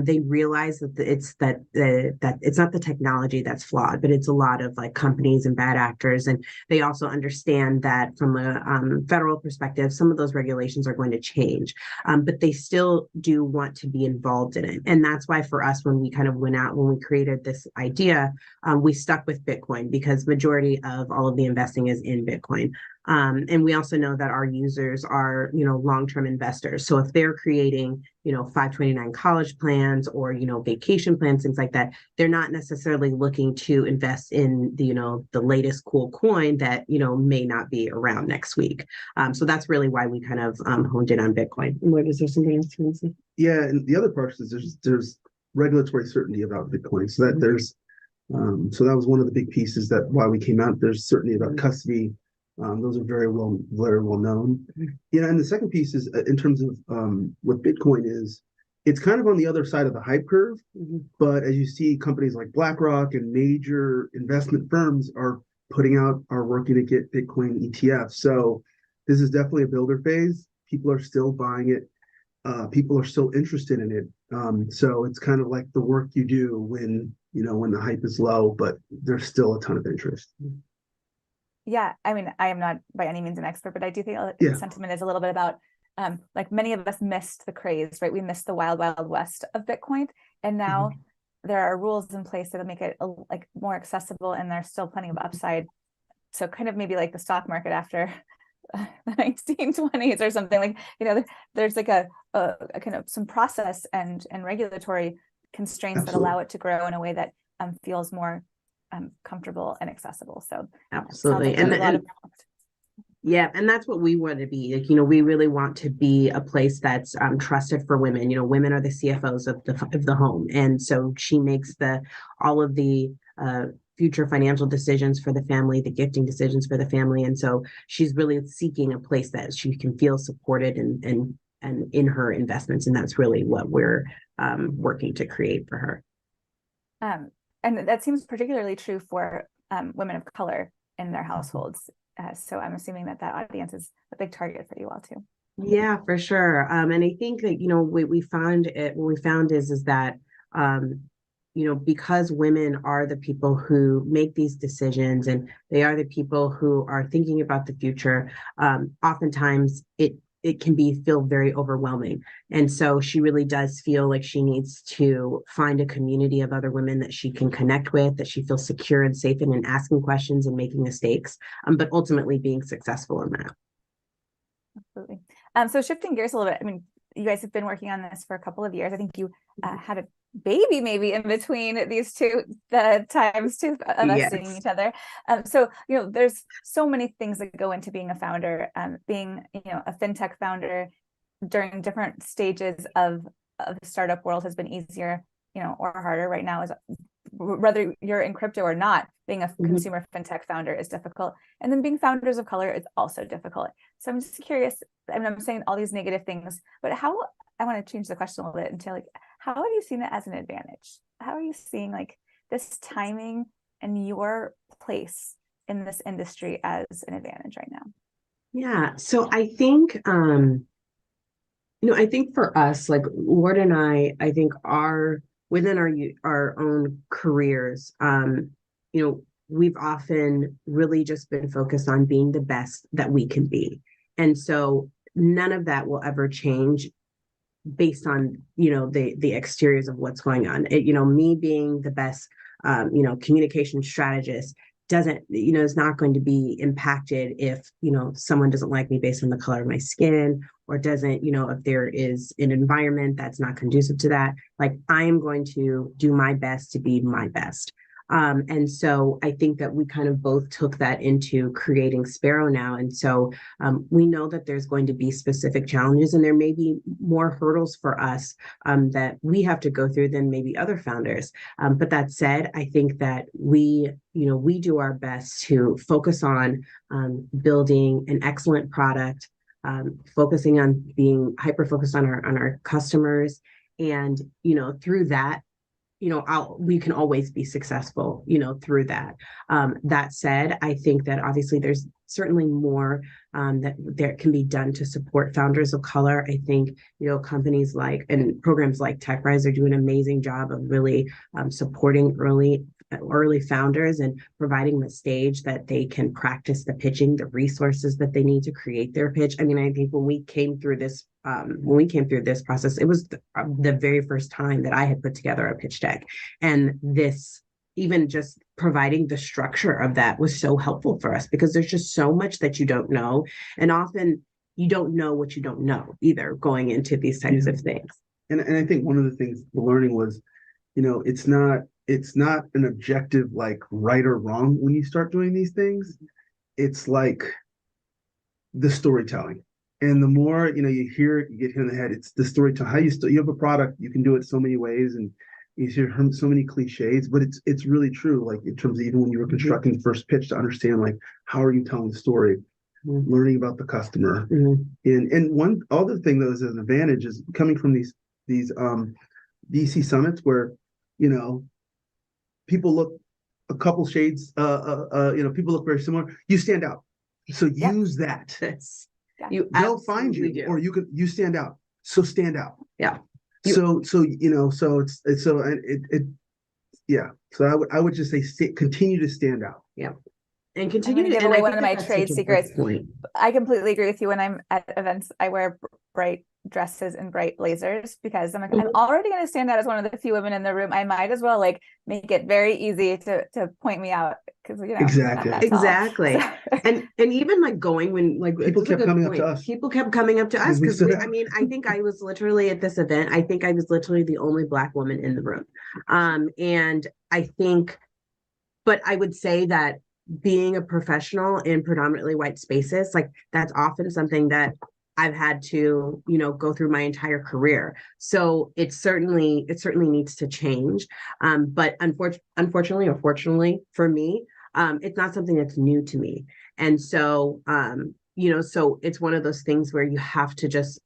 They realize that that it's not the technology that's flawed, but it's a lot of like companies and bad actors. And they also understand that from a federal perspective, some of those regulations are going to change, but they still do want to be involved in it. And that's why for us, when we kind of went out, when we created this idea, we stuck with Bitcoin because majority of all of the investing is in Bitcoin. And we also know that our users are, long-term investors. So if they're creating, 529 college plans or, vacation plans, things like that, they're not necessarily looking to invest in the latest cool coin that, may not be around next week. So that's really why we kind of honed in on Bitcoin. And is there something else you want to say? Yeah, and the other part is there's regulatory certainty about Bitcoin. So that there's, so that was one of the big pieces that why we came out. There's certainty about custody. Those are very well known. And the second piece is in terms of what Bitcoin is, it's kind of on the other side of the hype curve. But as you see, companies like BlackRock and major investment firms are working to get Bitcoin ETFs. So this is definitely a builder phase. People are still buying it. People are still interested in it. So it's kind of like the work you do when the hype is low, but there's still a ton of interest. Yeah, I mean, I am not by any means an expert, but I do think the sentiment is a little bit about, like many of us missed the craze, right? We missed the wild, wild west of Bitcoin. And now there are rules in place that make it like more accessible, and there's still plenty of upside. So kind of maybe like the stock market after the 1920s or something, like, there's like a kind of some process and regulatory constraints that allow it to grow in a way that feels more comfortable and accessible. So absolutely. And that's what we want to be. Like, we really want to be a place that's trusted for women. Women are the CFOs of the home. And so she makes all of the future financial decisions for the family, the gifting decisions for the family. And so she's really seeking a place that she can feel supported and in her investments. And that's really what we're working to create for her. And that seems particularly true for women of color in their households. So I'm assuming that audience is a big target for you all too. Yeah, for sure. And I think that, what we found is that, because women are the people who make these decisions and they are the people who are thinking about the future, oftentimes it can feel very overwhelming. And so she really does feel like she needs to find a community of other women that she can connect with, that she feels secure and safe in, and asking questions and making mistakes, but ultimately being successful in that. Absolutely. So shifting gears a little bit, I mean, you guys have been working on this for a couple of years. I think you had a baby maybe in between the times of us seeing each other. So, there's so many things that go into being a founder, being, a FinTech founder during different stages of the startup world has been easier, or harder. Right now, is whether you're in crypto or not, being a consumer FinTech founder is difficult. And then being founders of color is also difficult. So I'm just curious, I'm saying all these negative things, but I want to change the question a little bit and say, how have you seen it as an advantage? How are you seeing this timing and your place in this industry as an advantage right now? Yeah. So I think, I think for us, Ward and I think within our own careers, we've often really just been focused on being the best that we can be. And so none of that will ever change based on, the exteriors of what's going on. Me being the best, communication strategist doesn't, is not going to be impacted if, someone doesn't like me based on the color of my skin, or doesn't, if there is an environment that's not conducive to that. I am going to do my best to be my best. And so I think that we kind of both took that into creating Sparrow now. And so we know that there's going to be specific challenges, and there may be more hurdles for us that we have to go through than maybe other founders. But that said, I think that we do our best to focus on building an excellent product, focusing on being hyper-focused on our customers. And, through that, we can always be successful, through that. That said, I think that obviously there's certainly more that there can be done to support founders of color. I think, companies and programs like TechRise are doing an amazing job of really supporting early founders and providing the stage that they can practice the pitching, the resources that they need to create their pitch. I mean, I think when we came through this process, it was the very first time that I had put together a pitch deck, and this, even just providing the structure of that, was so helpful for us, because there's just so much that you don't know, and often you don't know what you don't know either going into these types of things. And I think one of the things the learning was, it's not an objective right or wrong when you start doing these things. It's like the storytelling. And the more, you get hit in the head, it's the storytelling. How you have a product, you can do it so many ways, and you hear so many cliches, but it's really true. In terms of even when you were constructing the first pitch, to understand how are you telling the story, learning about the customer. And one other thing that is an advantage is coming from these DC summits where, people look a couple shades, people look very similar. You stand out. So use that. They'll find you, or you stand out. So stand out. Yeah. So I would just say continue to stand out. Yeah. And continue to give away one of my trade secrets. I completely agree with you. When I'm at events, I wear bright dresses and bright blazers, because I'm I'm already going to stand out as one of the few women in the room. I might as well make it very easy to point me out, because exactly. So. and even going when people kept coming up to us. People kept coming up to us, because I think I was literally at this event. I think I was literally the only Black woman in the room, and I think, but I would say that being a professional in predominantly white spaces, that's often something that I've had to, go through my entire career. So it certainly needs to change. But unfortunately, or fortunately for me, it's not something that's new to me. And so, so it's one of those things where you have to just,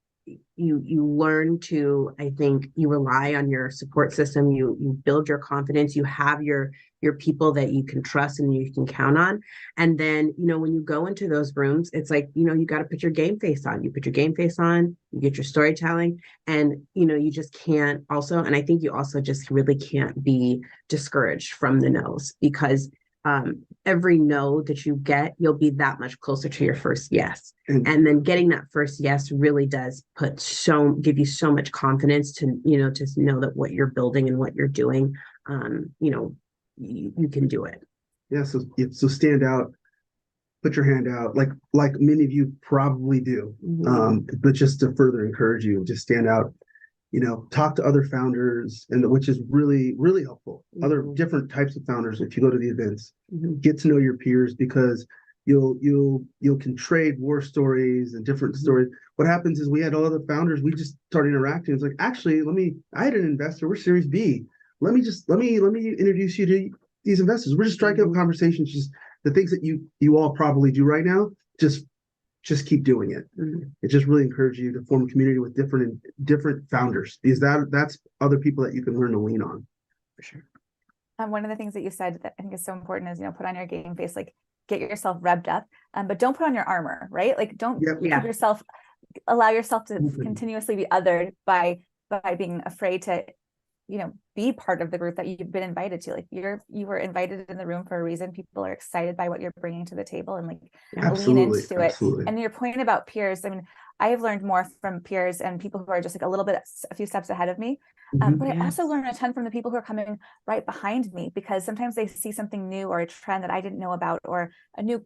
you learn to, I think you rely on your support system, you build your confidence, you have your people that you can trust and you can count on. And then, when you go into those rooms, it's you got to put your game face on. You put your game face on, you get your storytelling, and, you just can't also, and I think you also just really can't be discouraged from the no's, because every no that you get, you'll be that much closer to your first yes. And then getting that first yes really does give you so much confidence to know that what you're building and what you're doing, you can do it. Yeah. So stand out. put your hand out, like many of you probably do. But just to further encourage you, just stand out, talk to other founders, and which is really, really helpful. Other different types of founders. If you go to the events, get to know your peers, because you can trade war stories and different stories. What happens is we had all the founders, we just started interacting. It's like, actually, I had an investor, we're Series B. Let me introduce you to these investors. We're just striking up conversations, just the things that you all probably do right now, just keep doing it. It just really encourages you to form a community with different founders, because that's other people that you can learn to lean on, for sure. One of the things that you said that I think is so important is, put on your game face, like get yourself revved up, but don't put on your armor, right? Like don't allow yourself to continuously be othered by being afraid to, be part of the group that you've been invited to. Like you were invited in the room for a reason. People are excited by what you're bringing to the table, and lean into it. And your point about peers, I mean, I have learned more from peers and people who are just like a few steps ahead of me. But I also learn a ton from the people who are coming right behind me, because sometimes they see something new or a trend that I didn't know about, or a new,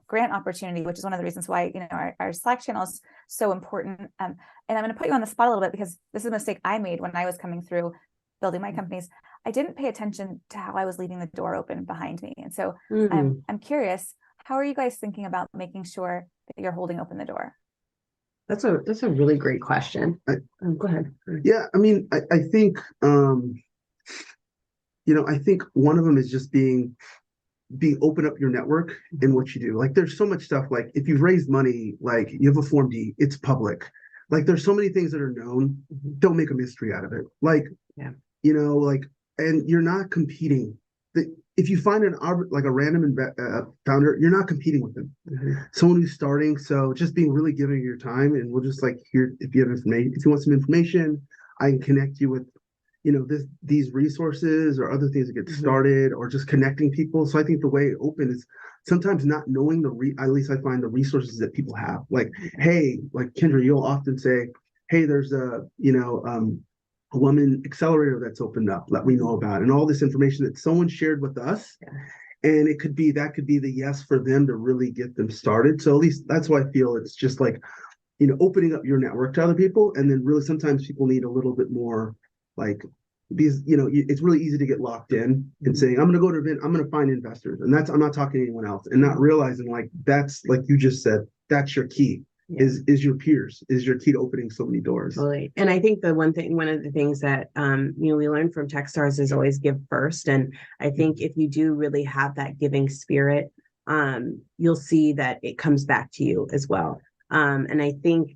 grant opportunity, which is one of the reasons why, our Slack channel is so important. And I'm going to put you on the spot a little bit, because this is a mistake I made when I was coming through building my companies. I didn't pay attention to how I was leaving the door open behind me. And so I'm curious, how are you guys thinking about making sure that you're holding open the door? That's a really great question. Go ahead. Yeah, I mean, I think I think one of them is just being open up your network in what you do. Like there's so much stuff, like if you've raised money, like you have a Form D, it's public. Like there's so many things that are known. Don't make a mystery out of it. Like, and you're not competing. If you find a random founder, you're not competing with them. Someone who's starting. So just being really giving your time, and we'll just here, if you have information, if you want some information, I can connect you with, these resources or other things to get started, or just connecting people. So I think the way open is sometimes not knowing at least I find the resources that people have. Like, hey, like Kendra, you'll often say, hey, there's a woman accelerator that's opened up, let me know about, and all this information that someone shared with us. And that could be the yes for them to really get them started. So at least that's why I feel it's just like, opening up your network to other people. And then really sometimes people need a little bit more, like, because it's really easy to get locked in and saying, I'm going to go to an event, I'm going to find investors, and I'm not talking to anyone else, and not realizing like that's, like you just said, that's your key. Is your peers, is your key to opening so many doors. Totally. And I think one of the things that we learned from Techstars is always give first. And I think if you do really have that giving spirit, you'll see that it comes back to you as well. And I think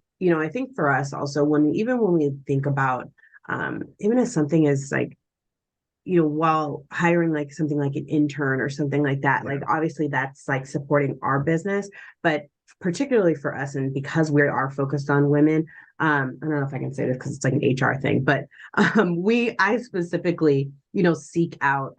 for us also, when we think about even as something as like, while hiring like something like an intern or something like that, like obviously that's like supporting our business, but particularly for us, and because we are focused on women, I don't know if I can say this because it's like an HR thing, but I specifically, seek out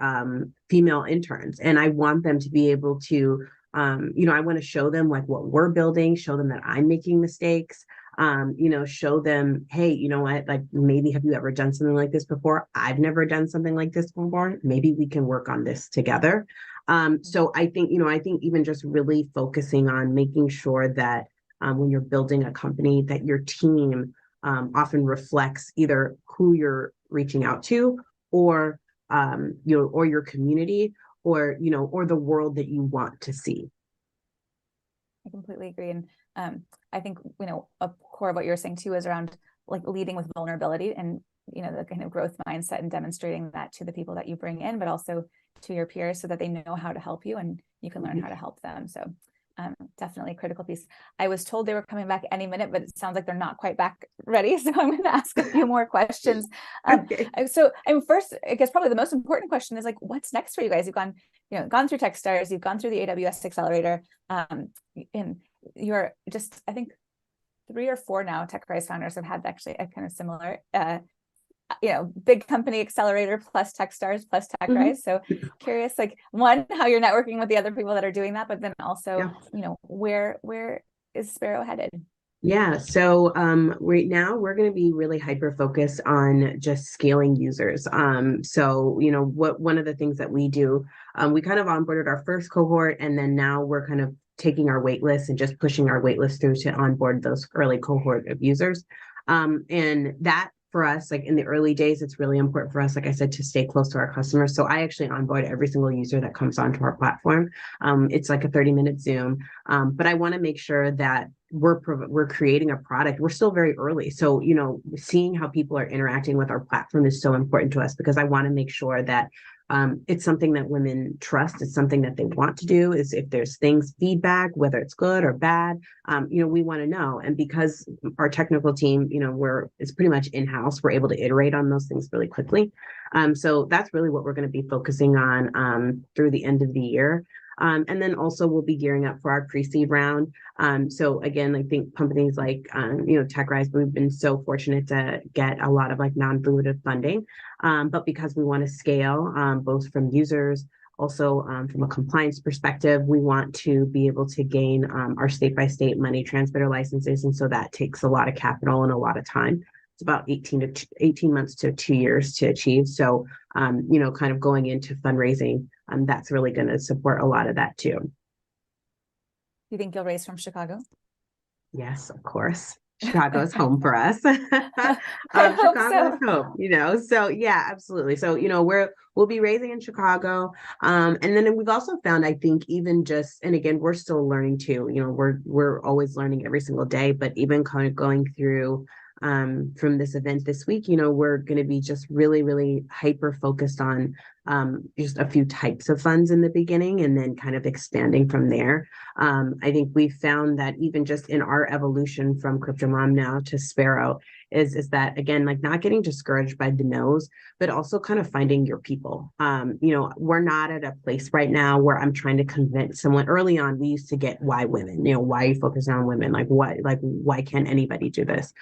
female interns, and I want them to be able to, I want to show them like what we're building, show them that I'm making mistakes, show them, hey, you know what, like maybe have you ever done something like this before? I've never done something like this before. Maybe we can work on this together. So I think even just really focusing on making sure that when you're building a company, that your team often reflects either who you're reaching out to, or or your community, or or the world that you want to see. I completely agree. And I think, a core of what you're saying too is around like leading with vulnerability and, the kind of growth mindset, and demonstrating that to the people that you bring in, but also to your peers, so that they know how to help you and you can learn how to help them. So definitely a critical piece. I was told they were coming back any minute, but it sounds like they're not quite back ready. So I'm going to ask a few more questions. So first, I guess probably the most important question is like, what's next for you guys? You've gone through Techstars, you've gone through the AWS Accelerator, and you're just, I think 3 or 4 now TechRise founders have had actually a kind of similar big company accelerator plus Techstars plus TechRise. So curious, like, one, how you're networking with the other people that are doing that, but then also, where is Sparrow headed? Yeah. So right now we're going to be really hyper focused on just scaling users. So, one of the things that we do, we kind of onboarded our first cohort, and then now we're kind of taking our wait list and just pushing our wait list through to onboard those early cohort of users. And that for us, like in the early days, it's really important for us, like I said, to stay close to our customers. So I actually onboard every single user that comes onto our platform. It's like a 30-minute Zoom, but I want to make sure that we're creating a product. We're still very early. So, seeing how people are interacting with our platform is so important to us, because I want to make sure that it's something that women trust. It's something that they want to do. Is if there's feedback, whether it's good or bad, we want to know. And because our technical team, it's pretty much in-house, we're able to iterate on those things really quickly. So that's really what we're going to be focusing on through the end of the year. And then also we'll be gearing up for our pre-seed round. So again, I think companies like, TechRise, we've been so fortunate to get a lot of like non-dilutive funding. But because we want to scale, both from users, also from a compliance perspective, we want to be able to gain our state-by-state money transmitter licenses. And so that takes a lot of capital and a lot of time. It's about 18 months to 2 years to achieve. So, kind of going into fundraising, that's really going to support a lot of that too. Do you think you'll raise from Chicago? Yes, of course. Chicago is home for us. Chicago is home, so yeah, absolutely. So, we'll be raising in Chicago. And then we've also found, I think, even and again, we're still learning too, we're always learning every single day, but even kind of going through from this event this week, we're going to be just really, really hyper focused on just a few types of funds in the beginning and then kind of expanding from there. I think we found that even just in our evolution from CryptoMom now to Sparrow is that, again, like not getting discouraged by the no's, but also kind of finding your people. We're not at a place right now where I'm trying to convince someone. Early on, we used to get why women, why are you focusing on women? Why can't anybody do this?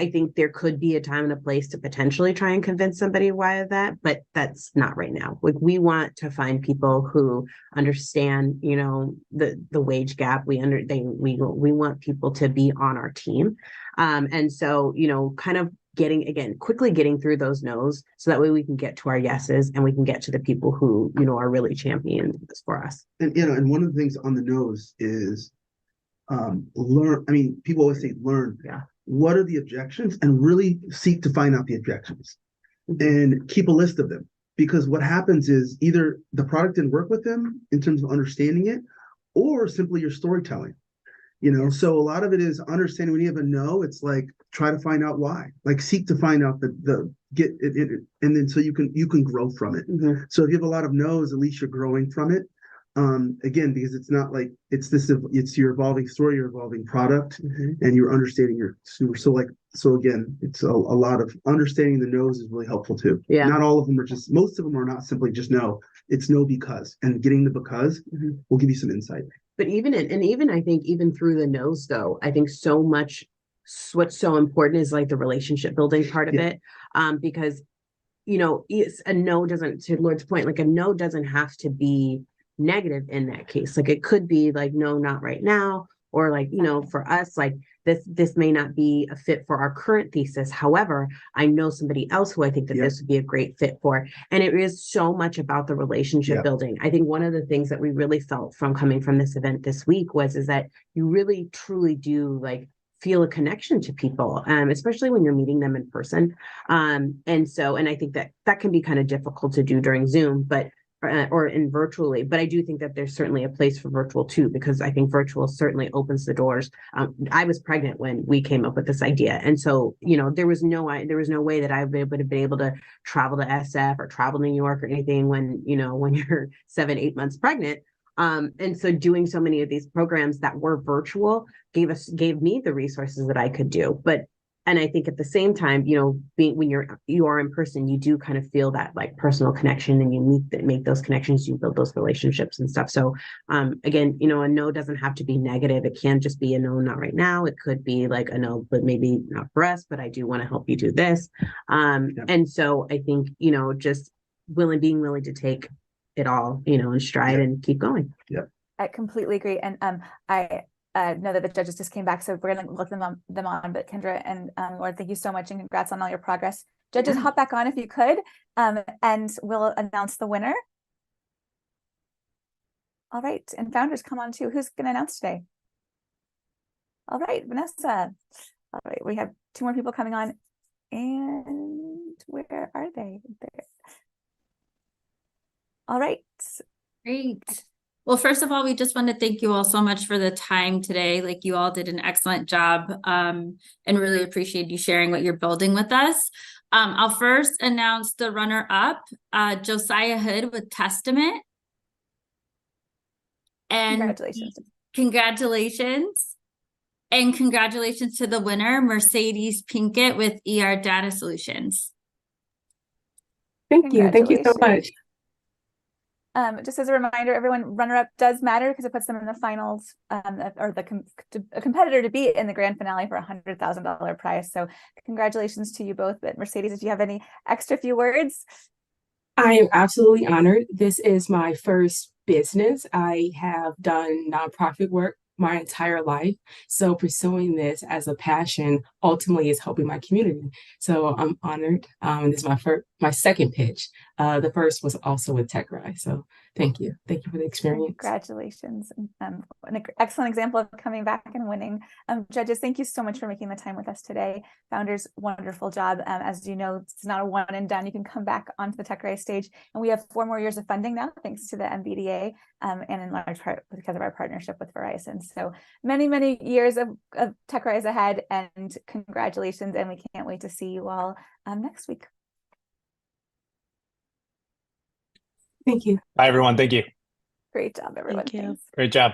I think there could be a time and a place to potentially try and convince somebody why that, but that's not right now. Like we want to find people who understand, the wage gap. We want people to be on our team. And so, kind of quickly getting through those no's so that way we can get to our yeses and we can get to the people who, are really championing this for us. And, and one of the things on the no's is learn. I mean, people always say learn. Yeah. What are the objections, and really seek to find out the objections and keep a list of them, because what happens is either the product didn't work with them in terms of understanding it, or simply your storytelling, so a lot of it is understanding. When you have a no, it's like try to find out why, like seek to find out get it, and then so you can grow from it. Mm-hmm. So if you have a lot of no's, at least you're growing from it. Again, because it's not like it's your evolving story, your evolving product, mm-hmm. and you're understanding your consumer. So again, it's a lot of understanding the no's is really helpful too. Yeah. Not all of them are most of them are not simply just no. It's no because, and getting the because mm-hmm. will give you some insight. But even I think even through the no's though, I think so much what's so important is like the relationship building part of it. Because, it's a no doesn't, to Lord's point, like a no doesn't have to be negative in that case. Like it could be like, no, not right now. Or like, for us, like this may not be a fit for our current thesis. However, I know somebody else who I think that this would be a great fit for. And it is so much about the relationship building. I think one of the things that we really felt from coming from this event this week is that you really truly do like feel a connection to people, especially when you're meeting them in person. And I think that can be kind of difficult to do during Zoom, or in virtually, but I do think that there's certainly a place for virtual too, because I think virtual certainly opens the doors. I was pregnant when we came up with this idea. And so, there was no way that I would have been able to travel to SF or travel to New York or anything when you're 7-8 months pregnant. And so doing so many of these programs that were virtual gave me the resources that I could do. And I think at the same time, when you are in person, you do kind of feel that like personal connection, and you make those connections, you build those relationships and stuff. So again, a no doesn't have to be negative. It can just be a no, not right now. It could be like a no, but maybe not for us, but I do want to help you do this. And so I think, just being willing to take it all, in stride and keep going. Yeah. I completely agree. And I know that the judges just came back, so we're going to look them on. But Kendra and Lord, thank you so much, and congrats on all your progress. Judges, hop back on if you could, and we'll announce the winner. All right, and founders, come on too. Who's going to announce today? All right, Vanessa. All right, we have 2 more people coming on. And where are they? There. All right. Great. Well, first of all, we just want to thank you all so much for the time today. Like, you all did an excellent job, and really appreciate you sharing what you're building with us. I'll first announce the runner-up, Josiah Hood with Testament. And congratulations. And congratulations to the winner, Mercedes Pinkett with ER Data Solutions. Thank you. Thank you so much. Just as a reminder, everyone, runner-up does matter because it puts them in the finals, or a competitor to beat in the grand finale for a $100,000 prize. So congratulations to you both. But Mercedes, do you have any extra few words? I am absolutely honored. This is my first business. I have done nonprofit work my entire life. So pursuing this as a passion ultimately is helping my community. So I'm honored. This is my second pitch. The first was also with TechRise. So thank you. Thank you for the experience. Congratulations. An excellent example of coming back and winning. Judges, thank you so much for making the time with us today. Founders, wonderful job. As you know, it's not a one and done. You can come back onto the TechRise stage. And we have 4 more years of funding now, thanks to the MBDA, and in large part because of our partnership with Verizon. So many, many years of TechRise ahead, and congratulations. And we can't wait to see you all next week. Thank you. Bye, everyone. Thank you. Great job, everyone. Thank you. Thanks. Great job.